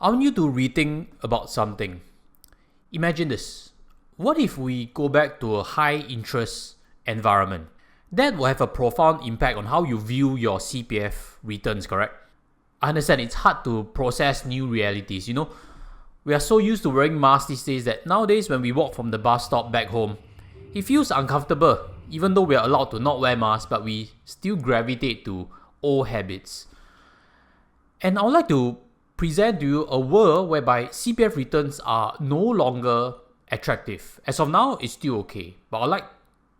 I want you to rethink about something. Imagine this. What if we go back to a high interest environment? That will have a profound impact on how you view your CPF returns, correct? I understand it's hard to process new realities. We are so used to wearing masks these days that nowadays when we walk from the bus stop back home, it feels uncomfortable. Even though we are allowed to not wear masks, but we still gravitate to old habits. And I would like to present to you a world whereby CPF returns are no longer attractive. As of now, it's still okay. But I'd like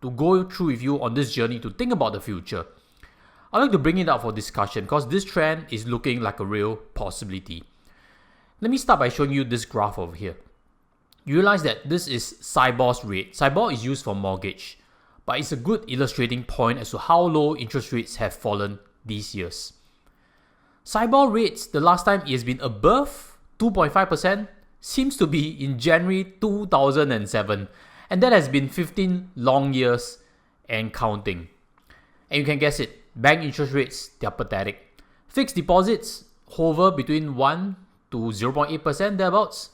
to go through with you on this journey to think about the future. I'd like to bring it up for discussion because this trend is looking like a real possibility. Let me start by showing you this graph over here. You realize that this is SIBOR's rate. SIBOR is used for mortgage, but it's a good illustrating point as to how low interest rates have fallen these years. SIBOR rates, the last time it has been above 2.5%, seems to be in January 2007, and that has been 15 long years and counting. And you can guess it, bank interest rates, they're pathetic. Fixed deposits hover between 1 to 0.8% thereabouts,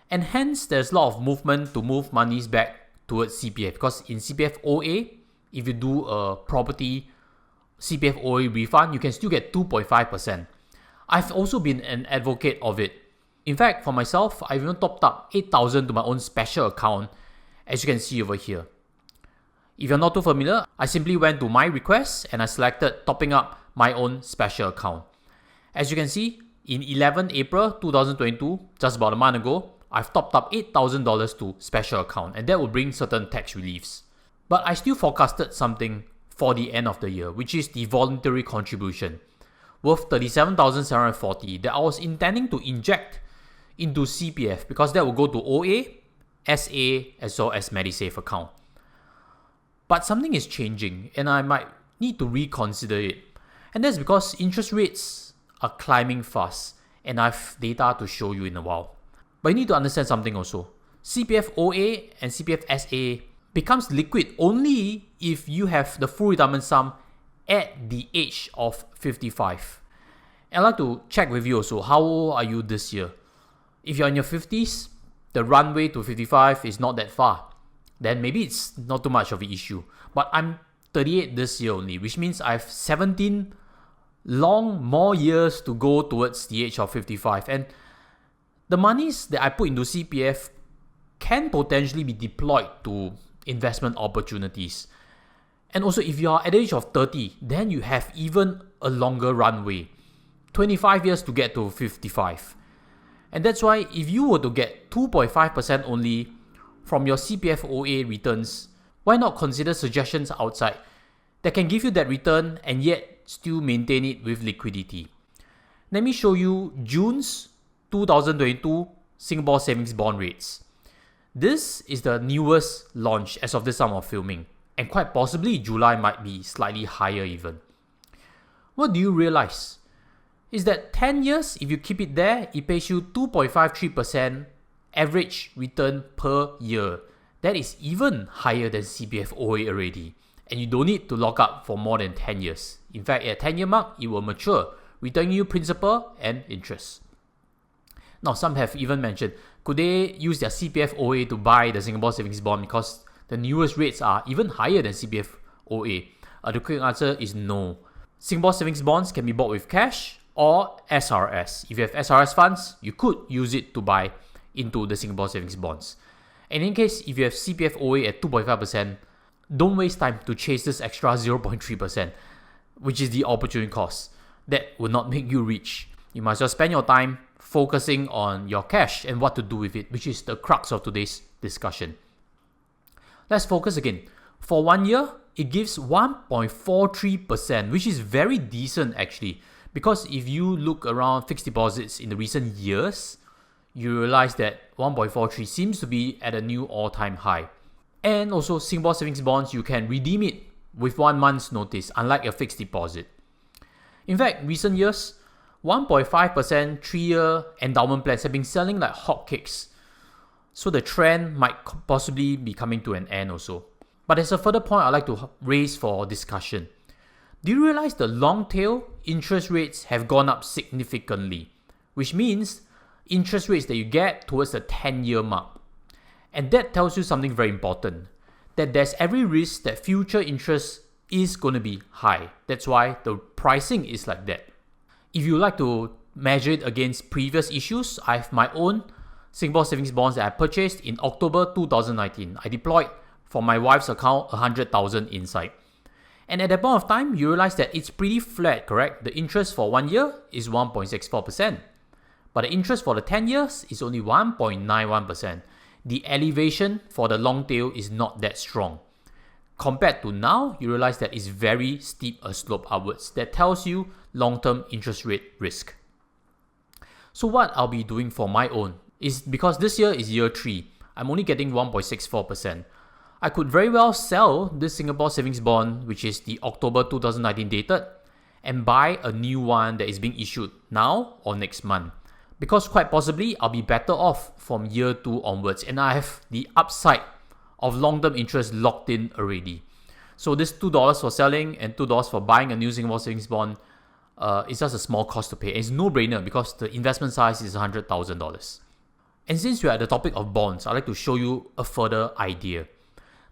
and hence there's a lot of movement to move monies back towards CPF, because in CPFOA, if you do a property CPFOA refund, you can still get 2.5%. I've also been an advocate of it. In fact, for myself, I've even topped up 8,000 to my own special account, as you can see over here. If you're not too familiar, I simply went to my requests and I selected topping up my own special account. As you can see, in 11 April 2022, just about a month ago, I've topped up $8,000 to special account, and that will bring certain tax reliefs. But I still forecasted something for the end of the year, which is the voluntary contribution, worth $37,740 that I was intending to inject into CPF because that will go to OA, SA, as well as MediSave account. But something is changing and I might need to reconsider it. And that's because interest rates are climbing fast and I have data to show you in a while. But you need to understand something also. CPFOA and CPFSA becomes liquid only if you have the full retirement sum at the age of 55. And I'd like to check with you also, how old are you this year? If you're in your 50s, the runway to 55 is not that far. Then maybe it's not too much of an issue. But I'm 38 this year only, which means I have 17 long more years to go towards the age of 55. And the monies that I put into CPF can potentially be deployed to investment opportunities. And also, if you are at the age of 30, then you have even a longer runway, 25 years to get to 55. And that's why if you were to get 2.5% only from your CPFOA returns, why not consider suggestions outside that can give you that return and yet still maintain it with liquidity? Let me show you June's 2022 Singapore savings bond rates. This is the newest launch as of this time of filming, and quite possibly July might be slightly higher even. What do you realize? Is that 10 years, if you keep it there, it pays you 2.53% average return per year. That is even higher than CPFOA already. And you don't need to lock up for more than 10 years. In fact, at 10-year mark, it will mature, returning you principal and interest. Now, some have even mentioned, could they use their CPFOA to buy the Singapore savings bond because the newest rates are even higher than CPFOA? The quick answer is no. Singapore savings bonds can be bought with cash or SRS. If you have SRS funds, you could use it to buy into the Singapore savings bonds. And in case if you have CPFOA at 2.5%, don't waste time to chase this extra 0.3%, which is the opportunity cost. That will not make you rich. You might as well spend your time focusing on your cash and what to do with it, which is the crux of today's discussion. Let's focus again. For 1 year, it gives 1.43%, which is very decent actually. Because if you look around fixed deposits in the recent years, you realize that 1.43 seems to be at a new all-time high. And also, Singapore savings bonds, you can redeem it with 1 month's notice, unlike a fixed deposit. In fact, recent years, 1.5% 3-year endowment plans have been selling like hotcakes. So the trend might possibly be coming to an end also. But as a further point I'd like to raise for discussion. Do you realize the long tail interest rates have gone up significantly? Which means interest rates that you get towards the 10-year mark. And that tells you something very important, that there's every risk that future interest is going to be high. That's why the pricing is like that. If you like to measure it against previous issues, I have my own Singapore savings bonds that I purchased in October 2019. I deployed for my wife's account 100,000 inside. And at that point of time, you realize that it's pretty flat, correct? The interest for 1 year is 1.64%. But the interest for the 10 years is only 1.91%. The elevation for the long tail is not that strong. Compared to now, you realize that it's very steep a slope upwards. That tells you long-term interest rate risk. So what I'll be doing for my own is, because this year is year 3, I'm only getting 1.64%. I could very well sell this Singapore savings bond, which is the October 2019 dated, and buy a new one that is being issued now or next month. Because quite possibly, I'll be better off from year 2 onwards, and I have the upside of long-term interest locked in already. So this $2 for selling and $2 for buying a new Singapore savings bond is just a small cost to pay. It's no-brainer because the investment size is $100,000. And since we're at the topic of bonds, I'd like to show you a further idea.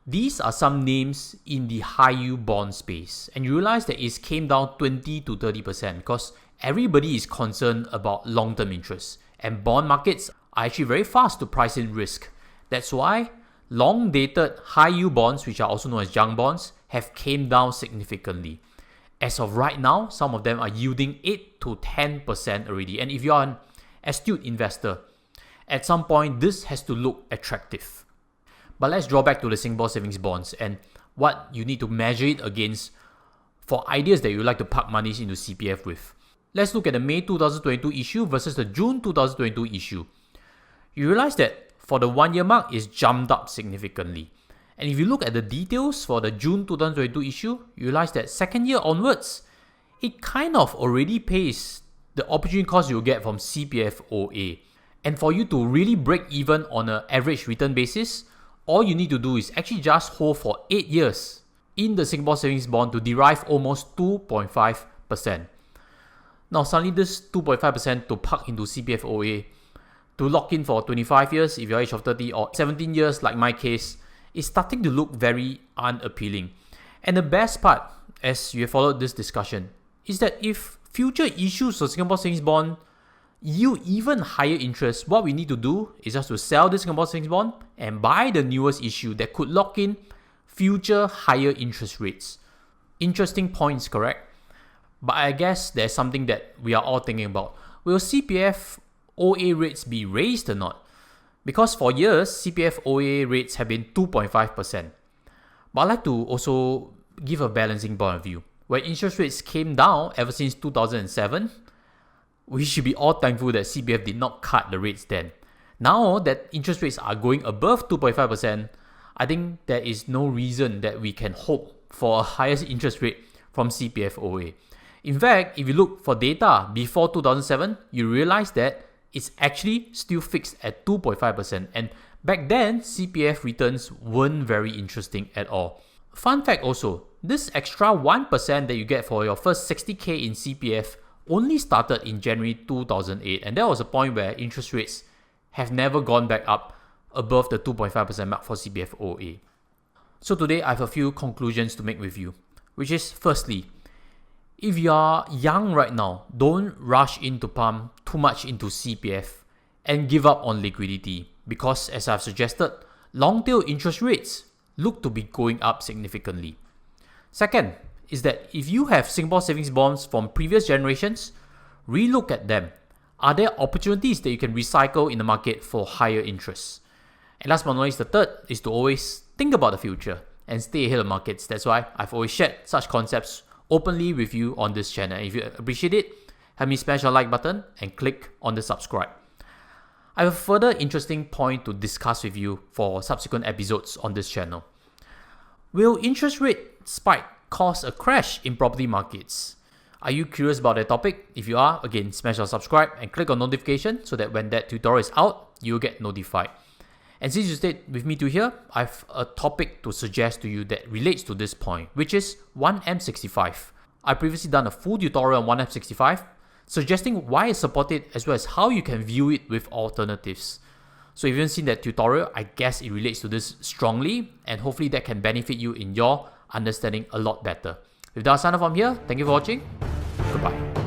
These are some names in the high-yield bond space, and you realize that it came down 20 to 30% because everybody is concerned about long-term interest, and bond markets are actually very fast to price in risk. That's why long-dated high-yield bonds, which are also known as junk bonds, have came down significantly. As of right now, some of them are yielding 8 to 10% already, and if you're an astute investor, at some point this has to look attractive. But let's draw back to the Singapore savings bonds and what you need to measure it against for ideas that you like to park monies into CPF with. Let's look at the May 2022 issue versus the June 2022 issue. You realize that for the 1 year mark, it's jumped up significantly. And if you look at the details for the June 2022 issue, you realize that second year onwards, it kind of already pays the opportunity cost you'll get from CPFOA. And for you to really break even on an average return basis, all you need to do is actually just hold for 8 years in the Singapore savings bond to derive almost 2.5%. Now suddenly this 2.5% to park into CPFOA to lock in for 25 years if you're age of 30 or 17 years like my case is starting to look very unappealing. And the best part, as you have followed this discussion, is that if future issues of Singapore savings bond yield even higher interest, what we need to do is just to sell this Singapore savings bond and buy the newest issue that could lock in future higher interest rates. Interesting points, correct? But I guess there's something that we are all thinking about. Will CPFOA rates be raised or not? Because for years, CPFOA rates have been 2.5%. But I'd like to also give a balancing point of view. When interest rates came down ever since 2007, we should be all thankful that CPF did not cut the rates then. Now that interest rates are going above 2.5%, I think there is no reason that we can hope for a higher interest rate from CPFOA. In fact, if you look for data before 2007, you realize that it's actually still fixed at 2.5%. And back then, CPF returns weren't very interesting at all. Fun fact also, this extra 1% that you get for your first 60k in CPF only started in January 2008, and that was a point where interest rates have never gone back up above the 2.5% mark for CPFOA. So today I have a few conclusions to make with you, which is firstly, if you are young right now, don't rush in to pump too much into CPF and give up on liquidity because, as I've suggested, long-tail interest rates look to be going up significantly. Second is that if you have Singapore savings bonds from previous generations, relook at them. Are there opportunities that you can recycle in the market for higher interest? And last but not least, the third is to always think about the future and stay ahead of markets. That's why I've always shared such concepts openly with you on this channel. If you appreciate it, help me smash the like button and click on the subscribe. I have a further interesting point to discuss with you for subsequent episodes on this channel. Will interest rate spike cause a crash in property markets? Are you curious about that topic? If you are, again, smash the subscribe and click on notification so that when that tutorial is out, you'll get notified. And since you stayed with me to here, I have a topic to suggest to you that relates to this point, which is 1M65. I've previously done a full tutorial on 1M65, suggesting why I support it as well as how you can view it with alternatives. So if you haven't seen that tutorial, I guess it relates to this strongly, and hopefully that can benefit you in your understanding a lot better. With that, I'll sign off from here. Thank you for watching. Goodbye.